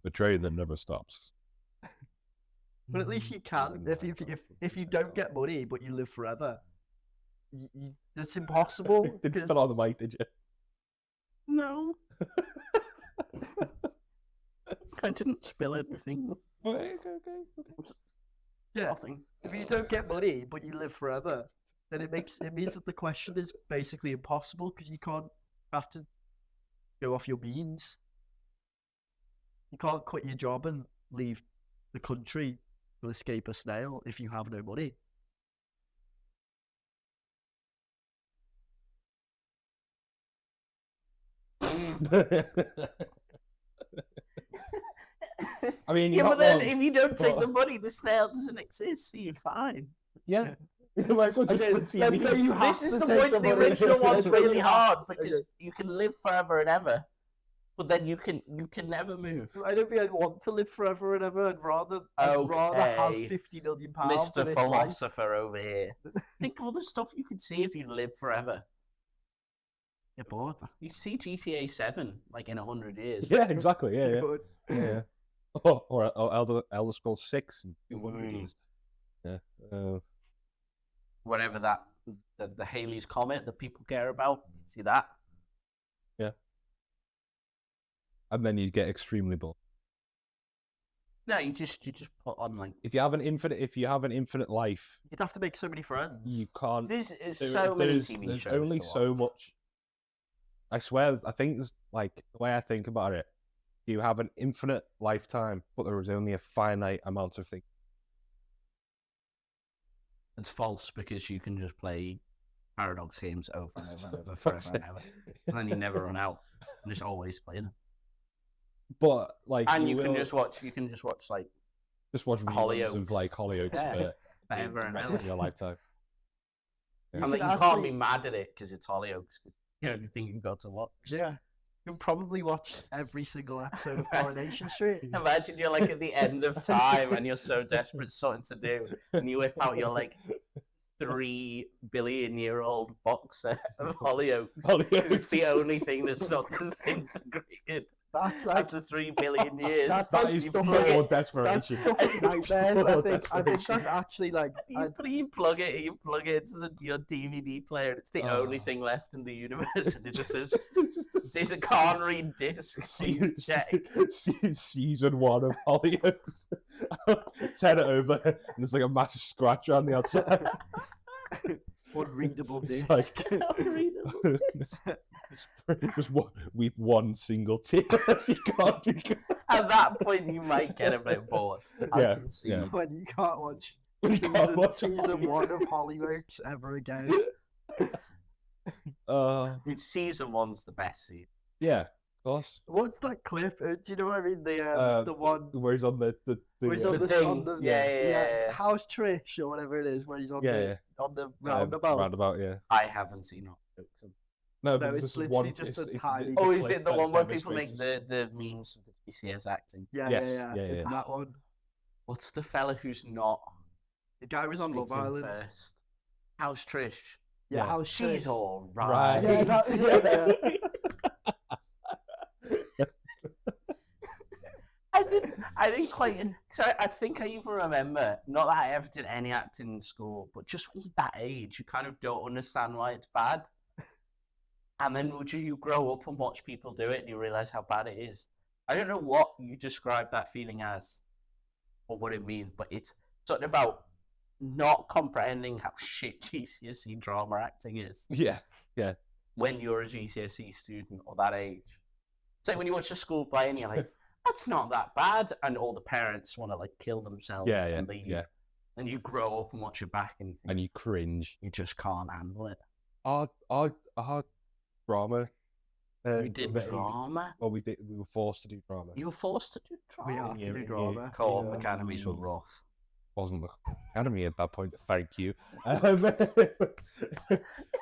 The train that never stops. But at least you can. If you don't get money but you live forever, it's impossible. Didn't because- spill on the mic, did you? No. I didn't spill anything. Okay. Yeah. Nothing. If you don't get money but you live forever, then it means that the question is basically impossible because you can't have to go off your beans. You can't quit your job and leave the country to escape a snail if you have no money. I mean, Yeah, you're but not then wrong, if you don't take but- the money, the snail doesn't exist, so you're fine. Yeah. You might as well just Okay, put let's TV. say you have This is to the take point. the The money. original one's Let's say really you have- hard because okay. you can live forever and ever, but then you can never move. I don't think I'd want to live forever and ever. I'd rather have Okay. £50 million. Mr. in life. Philosopher over here. Think of all the stuff you could see if you lived forever. You're bored. You see GTA 7 like in 100 years. Yeah, exactly. Yeah, You're yeah. bored. Yeah. Or Elder Scrolls 6 in 100 Mm. years. Yeah. Whatever that the Halley's Comet that people care about. See that? And then you get extremely bored. No, you just put on like If you have an infinite life, You'd have to make so many friends. you can't. this is there- so many there's, TV there's shows. only to so watch. much. I swear, I think there's like the way I think about it. You have an infinite lifetime, but there is only a finite amount of things. It's false because you can just play Paradox games over and over and over forever and ever, and then you never run out. And just always playing them. But like, And you will can just watch like just watch reruns Hollyoaks. of like Hollyoaks Yeah. for forever and the rest ever. of your lifetime. And like, can you can't be actually- mad at it because it's Hollyoaks. Because the only thing you've got to watch. Yeah. You can probably watch every single episode of Coronation Street. Imagine you're like at the end of time and you're so desperate something to do, and you whip out your like 3 billion year old box set of Hollyoaks. 'Cause it's the only thing that's not disintegrated That's like after 3 billion years. That is You pure plug it- that's desperation. stuff of nightmares. I Pure think that's desperation. actually like You plug it into your DVD player. It's the only thing left in the universe, and it just says, "Says it can't read discs. Please check." Season 1 of Hollyoaks. Turn it over, and there's like a massive scratch on the outside. unreadable It's disc. like just one single tear. You can't be. At that point, you might get a bit bored. I Yeah, can see. yeah. When you can't watch You can't watch season Hollyoaks. 1 of Hollyoaks ever again. It's season 1's the best season. Yeah, of course. What's that clip? Do you know what I mean? The one Where he's on the where he's on The the, thing. on the Yeah. House Trish or whatever it is, where he's on Yeah, on the roundabout. roundabout, yeah. I haven't seen it. No, No, but it's this is literally one. just a it's tiny- Oh, is clip it the that one where people make demonstrates- the memes of the GCS acting? Yeah, Yes, yeah. yeah, It's yeah. that one. What's the fella who's not The guy was on Love speaking Island. first? How's Trish? Yeah, Yeah. House She's Trish. all Right. right. Yeah, that, yeah. I didn't quite. So I think I even remember, not that I ever did any acting in school, but just when you're that age, you kind of don't understand why it's bad. And then you grow up and watch people do it, and you realize how bad it is. I don't know what you describe that feeling as, or what it means, but it's something about not comprehending how shit GCSE drama acting is Yeah, when you're a GCSE student or that age. It's like when you watch a school play and you're like, that's not that bad. And all the parents want to like kill themselves and leave. Yeah. And you grow up and watch it back and And you cringe. you just can't handle it. Our drama. We did drama. Well, we were forced to do drama. You were forced to do We drama. had to do drama. Co-op Yeah. academies were rough. Wasn't the academy at that point. Thank you.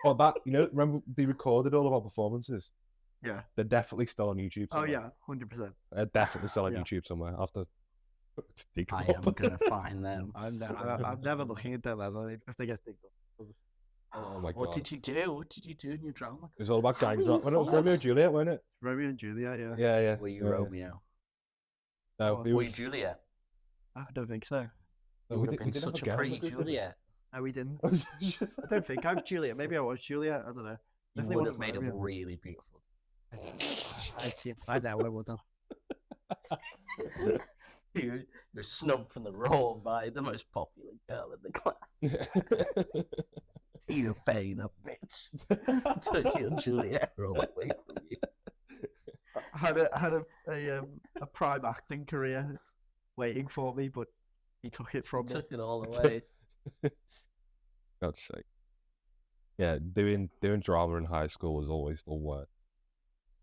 Well, that remember they recorded all of our performances. Yeah. They're definitely still on YouTube. Oh Somewhere. yeah, 100%. They're definitely still on Yeah. YouTube somewhere. I have to dig them I up. am gonna find them. I'm never looking at them ever if they get digged up. Oh my god! What did you do? What did you do in your drama? It was all about How gangs. were you When it was Romeo and forced? Juliet, wasn't it? Romeo and Juliet, yeah. Yeah. Were you yeah. Romeo? No, Were we Were was, you Juliet? I don't think so. no, You we would have did- we been didn't have such a girl in pretty the group, did we? Juliet. No, we didn't. I I don't think I was Juliet. Maybe I was Juliet. I don't know. You Definitely would wasn't have made Romeo. him really beautiful. I see. I know I would have. You're snubbed from the role by the most popular girl in the class. Tina Fey, the bitch. Took your Juliet role away from you. I had a prime acting career waiting for me, but he took it from me. Took it all away. God's sake. Yeah, doing drama in high school was always the worst.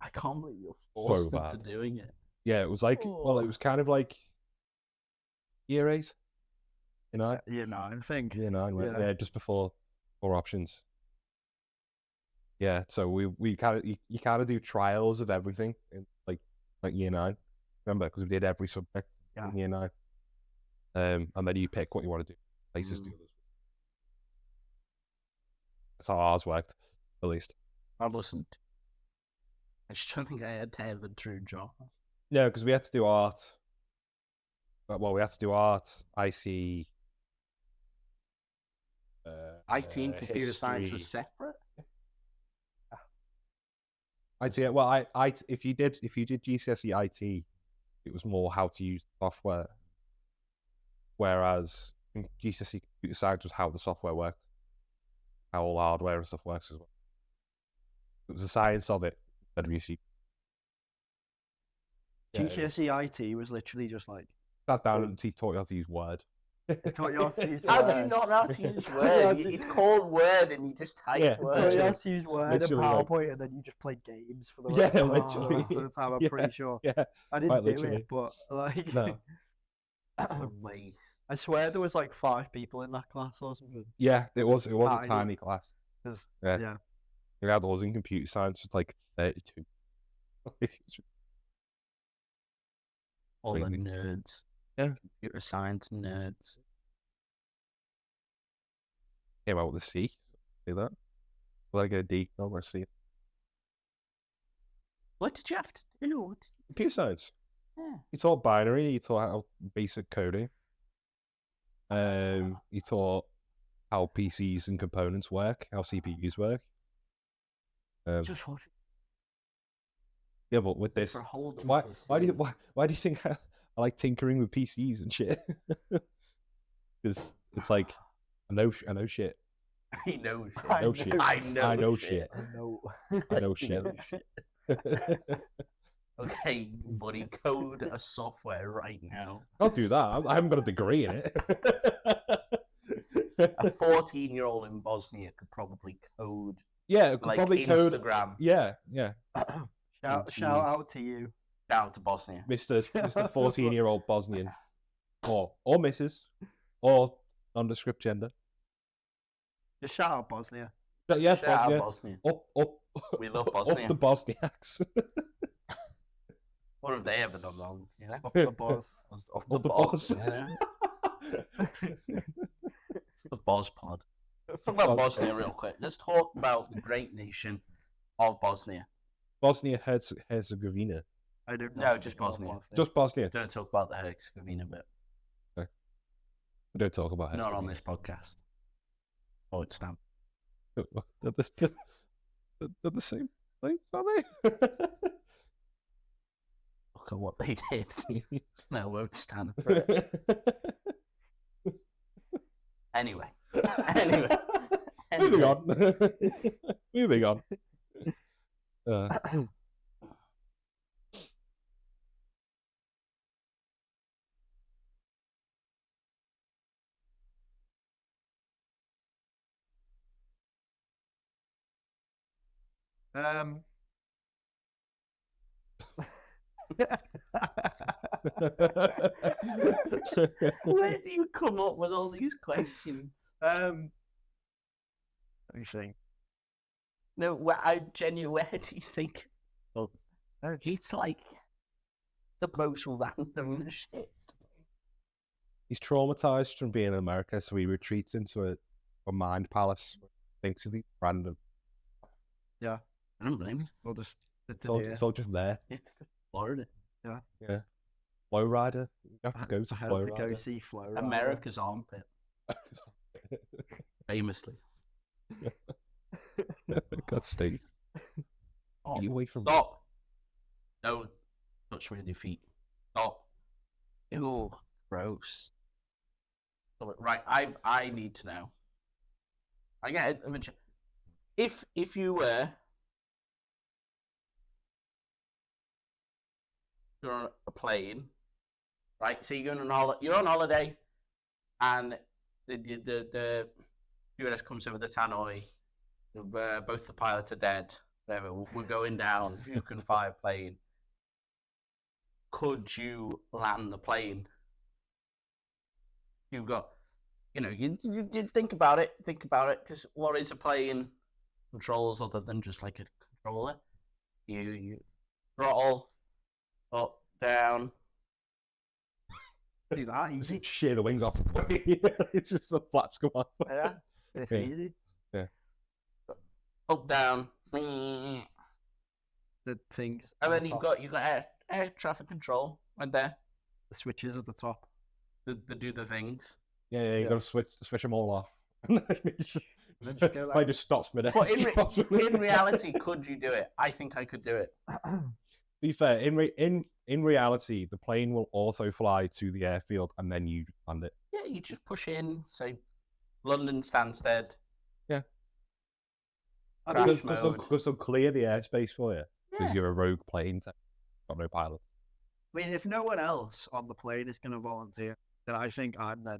I can't believe you're forced So into bad. doing it. Yeah, it was like well, it was kind of like year 8, Yeah, no, I think. year 9, Yeah. yeah, just before options. Yeah, so we kind of you kind of do trials of everything in like year 9. Remember, because we did every subject Yeah. in year 9. And then you pick what you want to do. Places do others. That's how ours worked, at least. I wasn't. I just don't think I had to have a true job. No, because we had to do art. Well, we had to do art, IC. IT and computer science was history. separate. IT. Well, if you did GCSE IT, it was more how to use software. Whereas GCSE computer science was how the software worked, how all hardware and stuff works as well. It was the science of it that we see. GCSE IT was literally just like, Sat down and he taught you how to use Word. I taught you how to use How do you Word. not know how to use Yeah, Word? I It's called Word and you just type Yeah, I taught Word. you how to use Word and literally, like- PowerPoint, and then you just played games for the Yeah, rest of literally. the time. I'm Yeah. pretty sure. Yeah, I didn't quite do literally. it, but like, no, What a waste. I swear there was like 5 people in that class or something. yeah, it was a Tiny. tiny class. 'Cause- Yeah. yeah. We had us in computer science, was like 32. All the Crazy. nerds. Yeah. Computer science nerds. Came out with a C. See that? Will I get a D? No, or a C. What did you have to do? What Computer science. Yeah. You taught binary. You taught how basic coding. You taught how PCs and components work, how CPUs work. Just what? Yeah, but with this, For a whole why GCSE. do you think I like tinkering with PCs and shit? Because it's like I know shit. I know shit. I know shit. I know shit. I know. I know shit. Okay, buddy, code a software right now. I'll do that. I haven't got a degree in it. A 14-year-old in Bosnia could probably code Yeah, it could like probably code. Instagram. Yeah. Shout Jeez. out to you. Down to Bosnia. Mr. 14-year-old Bosnian, or Mrs. or nondescript gender. Just shout out Bosnia. But yes, Shout out Bosnia. Bosnia. Up. We love Up Bosnia. the Bosniaks. What have they ever done wrong? You know? Up the boss. Up Up the boss. you know? It's the Boz pod. Let's talk Boz about Bosnia real quick. Let's talk about the great nation of Bosnia. Bosnia Herzegovina. I don't know. No, just Bosnia. Just Bosnia. Don't talk about the Herzegovina bit. We don't talk about Not on Herzegovina. this podcast. Oh, it's stamp. They're the same thing, are they? Look at what they did. No, I won't stand for it. Anyway. Moving on. Moving on. Um, Where do you come up with all these questions? let me think. No, where do you think? Well, it's like the most random shit. He's traumatized from being in America, so he retreats into a mind palace. Thinks of the random. I don't blame him. We'll just It's all just there. It's Florida. Yeah. Flow rider. You have to go to I flow have to go rider. see Flow Rider. America's armpit, famously. God, Steve. Oh, Get away from stop! Don't touch me with your feet. Stop! Ew, gross. Right, I need to know. I get it. Eventually. If you were you're on a plane, right? So you're going on you're on holiday, and the stewardess comes in with the tannoy. Both the pilots are dead. We're going down. You can fly a plane. Could you land the plane? You've got, you think about it, because what is a plane controls other than just like a controller? You throttle, up, down. Do that easy. shear the wings off the plane. It's just the flaps come off. Yeah, if Yeah. easy. Up, down. The things. And on then the you've top, got air traffic control right there. the switches at the top. They do the things. Yeah, you Yeah. gotta switch them all off. Then just go I like- just stops mid. But in reality, could you do it? I think I could do it. To be fair, in reality, the plane will also fly to the airfield and then you land it. Yeah, you just push in, say, London Stansted. I Crash mean, mode. Because they'll clear the airspace for you. Because Yeah. you're a rogue plane, got no pilot. I mean, if no one else on the plane is going to volunteer, then I think I'm there.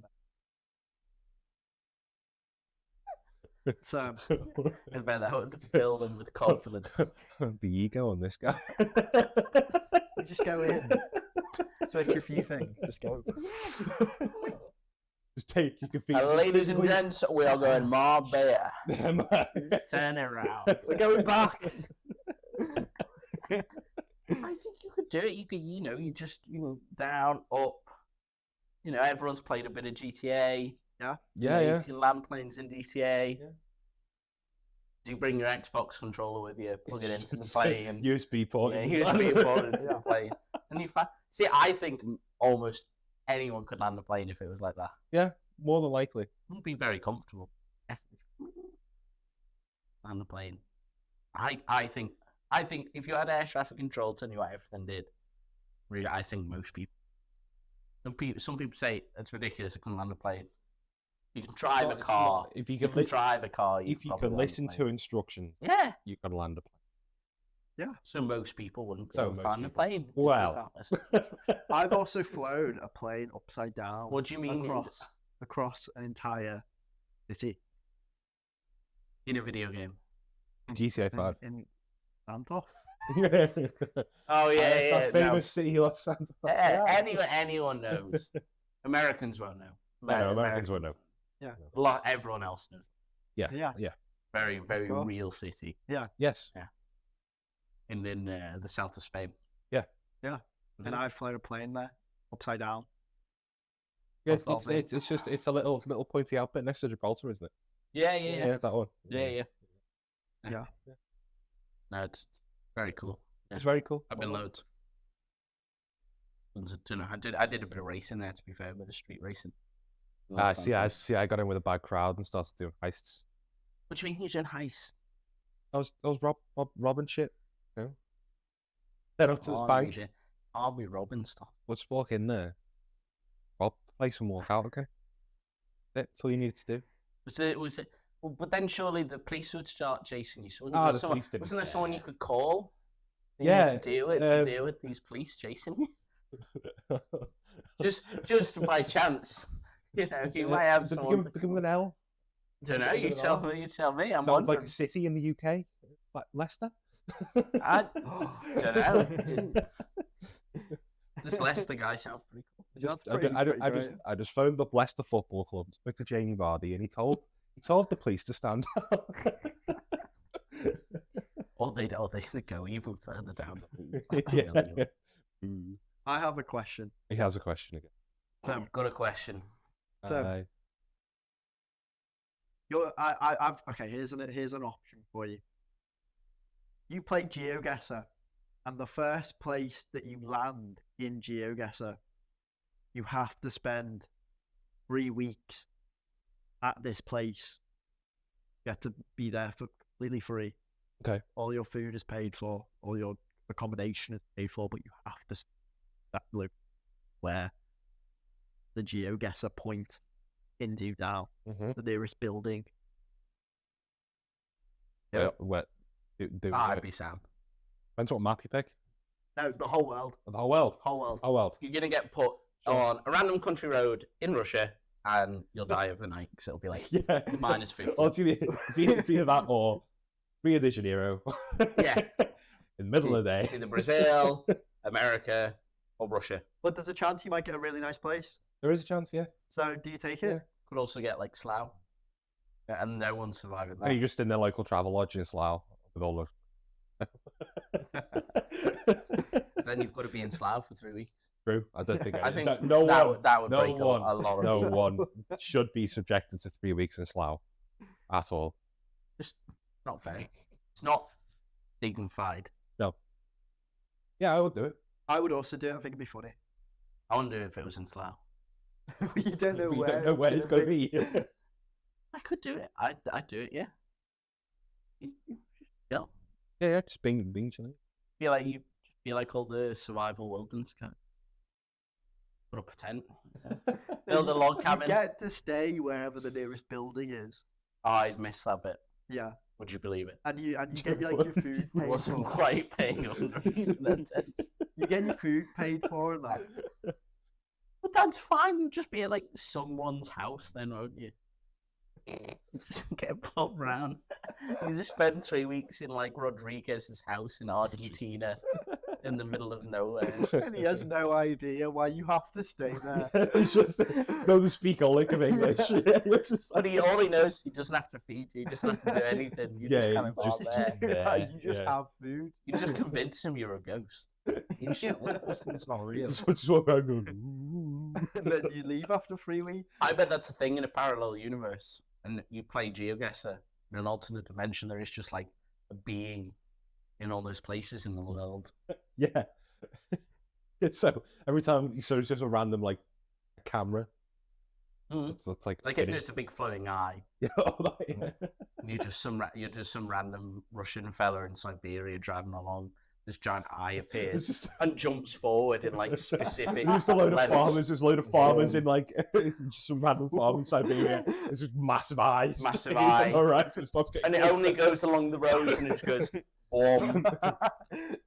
So, I bet that would fill them with confidence. The ego on this guy. we just go in, switch a few things, just go. Just take you can feel. Ladies and gents, we are going Marbella. Turn it around. We're going back. I think you could do it. You could, you just, down, up. Everyone's played a bit of GTA. Yeah. You can land planes in GTA. Yeah. You bring your Xbox controller with you, plug it into the plane. USB port. USB port into the plane. And see, I think almost anyone could land a plane if it was like that. Yeah, more than likely. Wouldn't be very comfortable. Land the plane. I think if you had air traffic control telling you what everything did, really, I think most people. Some people say it's ridiculous. I can land a plane. You can drive a It's car. not. If you You can, can drive a car. if you probably can land a listen plane. to instructions, Yeah. you can land a So most people wouldn't So go most find a people. plane. Well. plane. I've also flown a plane upside down What do you mean across an entire city in a video game? GTA 5. in Santos. Oh It's that famous city, Los Santos. Anyone knows. Americans won't know. No, Americans won't know. Everyone else knows. Yeah. Very, very Cool. real city Yes. in the south of Spain. And I've flown a plane there upside down. Yeah, Off of it. it's a little pointy outbit next to Gibraltar, isn't it? Yeah. that one. Yeah. Yeah. No, it's very cool. It's very cool. I've been loads. I did a bit of racing there, to be fair, a bit of street racing. I see. I got in with a bad crowd and started doing heists. What do you mean you're doing heist? I was robbing shit. You know? Then up to this bank. I'll be robbing stuff. We'll just walk in there, rob the place and walk out. Okay, that's all you needed to do. Was it? Well, but then surely the police would start chasing you. So The police didn't wasn't there someone you care. could call? Yeah, To deal with these police chasing you. Just by chance, you might have someone. Begin with an L. Don't know. You tell me. I'm Sounds wondering. like a city in the UK, like Leicester. I don't know. This Leicester guy sounds pretty cool. I just phoned up Leicester Football Club, spoke to Jamie Vardy, and he told the police to stand down. Or they go even further down. Yeah. I have a question. He has a question again. I've got a question. So, okay. Here's an option for you. You play GeoGuessr, and the first place that you land in GeoGuessr, you have to spend 3 weeks at this place. You have to be there for completely free. Okay. All your food is paid for, all your accommodation is paid for, but you have to that look where the GeoGuessr point into down, the nearest building. Yeah. I'd be Sam. Depends what map you pick. No, the whole world. The whole world. Whole world. Whole world. You're gonna get put on a random country road in Russia, and you'll die overnight because it'll be like minus 50. Or it's either that or Rio de Janeiro. Yeah. In the middle of the day. It's either Brazil, America, or Russia. But there's a chance you might get a really nice place. There is a chance, yeah. So do you take it? Yeah. Could also get like Slough, and no one's surviving And you're that. just in the local travel lodge in Slough with all the. Then you've got to be in Slough for 3 weeks. True. I don't think. I think that would no break one, a lot of no people. one should be subjected to 3 weeks in Slough at all. Just not fair. It's not dignified. No. Yeah, I would do it. I would also do it. I think it'd be funny. I wouldn't do it if it was in Slough. You don't know We where. don't know where it's going to be. I could do it. I'd do it. Yeah. Yeah. Yeah, just being chilling. Feel like all the survival wilderness kind of put up a tent, build a log You cabin. get to stay wherever the nearest building is. Oh, I'd miss that bit. Yeah, Would you believe it? and you get like your food I paid wasn't for. quite paying $100 in that tent. You get your food paid for and that. But that's fine. You'd just be at like someone's house then, won't you? Just get plopped round. You just spend 3 weeks in like Rodriguez's house in Argentina in the middle of nowhere. And he has no idea why you have to stay there. It's just don't speak a lick of English. Which is But all he knows, he doesn't have to feed you. He doesn't have to do anything. You just kind of just- are there. You just have food. You just convince him you're a ghost. You shit, it's not real. just walk around going, And then you leave after 3 weeks. I bet that's a thing in a parallel universe. And you play GeoGuessr in an alternate dimension. There is just like a being in all those places in the world. yeah. So every time, so it's just a random like camera. Mhm. It's like Like spinning. it's a big floating eye. Yeah. Yeah. And you're just some random Russian fella in Siberia driving along. This giant eye appears It's just and jumps forward in like specific. just a load of letters. farmers. There's a load of farmers in like just some random farm in Siberia. There's just massive eyes. Massive It's on eye. the horizon, it starts getting And it only goes along the roads and it just goes warm.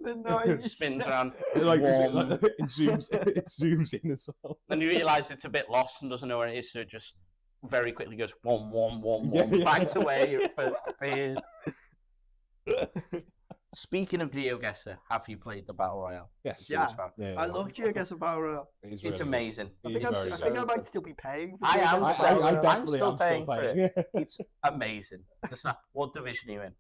The noise. Spins around. like warm. it zooms in as well. Then you realise it's a bit lost and doesn't know where it is, so it just very quickly goes warm, Yeah, yeah. back to where you first appeared. Speaking of GeoGuessr, have you played the Battle Royale? Yes. Yeah. Yeah, I love GeoGuessr Battle Royale. It is It's really good. amazing. It I is think, very I good. think I might still be paying. For I am GeoGuessr so- Battle I'm Royale. definitely still am paying for playing. It's amazing. It's not, what division are you in?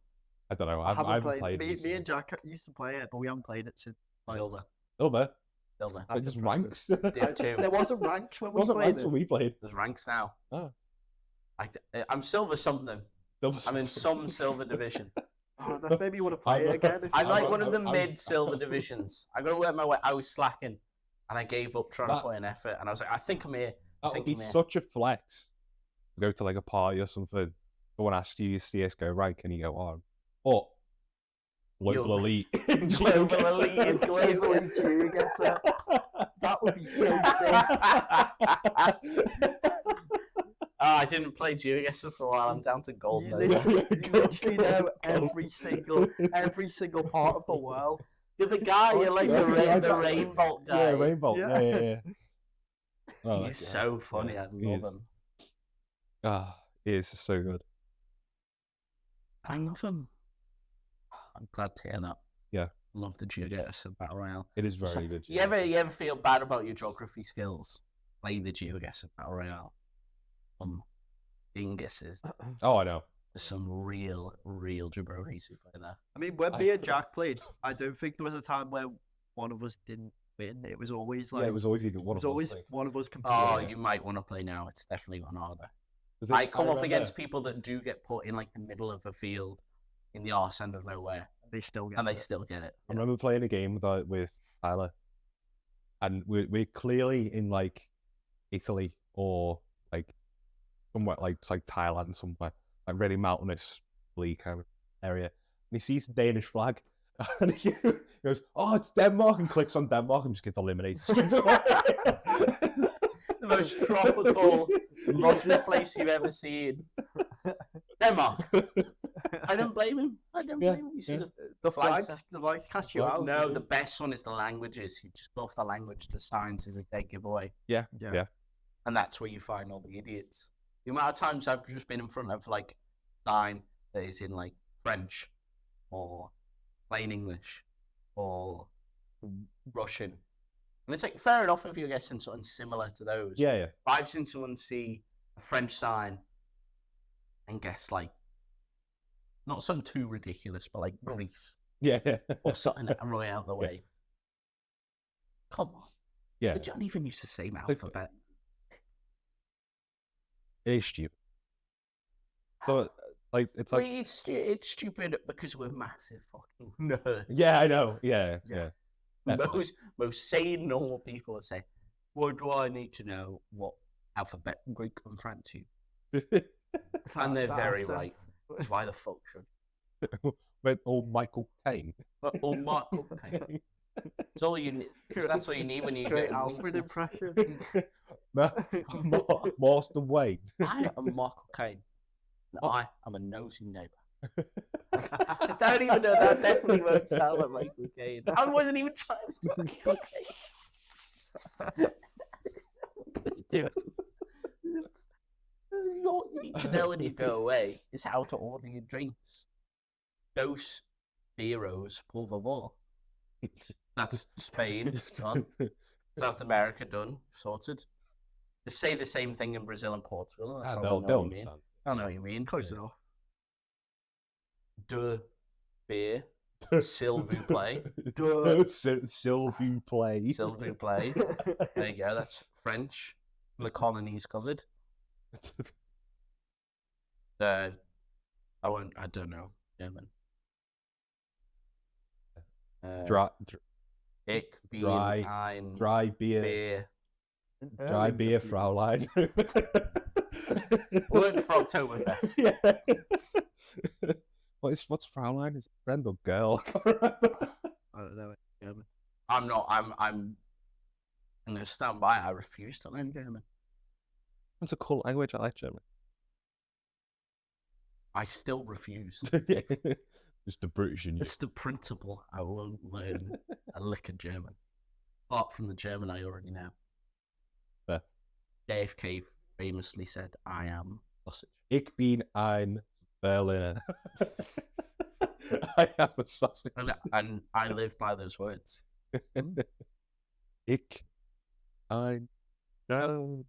I don't know. I I haven't played played. it Me recently. and Jack used to play it, but we haven't played it since. Silver. Silver. Silver. It just ranks. Div 2. There wasn't ranked when It we wasn't played ranked it. when we played. There's ranks now. Oh. I'm silver something. I'm in some silver division. Oh, that's made me want to play it again. I'm like I'm- one of the I'm- mid-silver divisions. I got to work my way. I was slacking, and I gave up trying to That- put in effort. And I was like, I think I'm here. That think would be I'm here. such a flex. Go to like a party or something. Someone asks you your CS:GO rank, and you go on. Or global You'll- elite. Global elite in Global GeoGuessr. GeoGuessr. That would be so sick. I didn't play GeoGuessr for a while. I'm down to gold You now. literally know every single part of the world. You're the guy. You're like Yeah, yeah, the I- rainbow guy. Yeah, rainbow. Yeah. Yeah. Oh, He's God. so funny. Yeah, I he love is. him. Ah, he is so good. I love him. I'm glad to hear that. Yeah. Love the GeoGuessr Battle Royale. It is very good. You ever feel bad about your geography skills? Play the GeoGuessr Battle Royale. Dinguses. Oh, I know. There's some real jabronis who play that. I mean, when me and Jack played, I don't think there was a time where one of us didn't win. It was always like Yeah, it was always either one it was of us. always like- one of us competing. Oh, you might want to play now. It's definitely gotten harder. The thing- I come up remember- against people that do get put in like the middle of a field in the arse end of nowhere, They still get and they it. still get it. I remember playing a game with Tyler, and we're clearly in like Italy or like somewhere like it's like Thailand somewhere, like really mountainous, bleak kind of area. And he sees the Danish flag, and he goes, "Oh, it's Denmark," and clicks on Denmark and just gets eliminated straight away. The most tropical, luscious place you've ever seen. Denmark. I don't blame him. I don't Yeah, blame him. You see yeah. The flags flags, the flags catch you Flags, out. No, the best one is the languages. You just go off the language. The science is a dead giveaway. Yeah. And that's where you find all the idiots. The amount of times I've just been in front of like sign that is in like French or plain English or Russian. And it's like fair enough if you're guessing something similar to those. Yeah. But I've seen someone see a French sign and guess like not something too ridiculous, but like Greece Yeah. or something right out of the way. Come on. Yeah. We don't even use the same like- alphabet. It is stupid. So, like, it's like, It's stupid because we're massive fucking nerds. yeah, I know. Yeah. Definitely. Most sane, normal people would say, "Why do I need to know what alphabet Greek and French use?" And they're very right. That's why the fuck should. Went all Michael Caine. Oh, Michael, okay. That's all you need. That's all you need when you Great get Alfred impression. Marston Wayne. I am Michael Caine. I am a nosy neighbour. I don't even know that definitely won't sound like Michael Caine. I wasn't even trying to do Michael Caine. Let's do it. What you need to know when you go away is how to order your drinks. Dos Heroes, por favor. That's Spain, done. South America, done. Sorted. Just say the same thing in Brazil and Portugal. I They'll know what you mean. understand. I know what you mean. Close enough. De beer. S'il vous plaît. S'il vous plaît. S'il vous plaît. There you go. That's French. The colonies covered. I don't know. German. Ich bin Dry- ein Dry beer. beer. Dry beer, Fraulein. Worked for Oktoberfest. Yeah. What's Fraulein? Is it friend or girl? I can't remember. I don't know. German. I'm not. I'm gonna stand by. I refuse to learn German. It's a cool language. I like German. I still refuse. Just the British in you. It's the principle. I won't learn a lick of German. Apart from the German I already know. Fair. JFK famously said, "I am sausage." Ich bin ein Berliner. I am a sausage. And I live by those words. Ich ein no.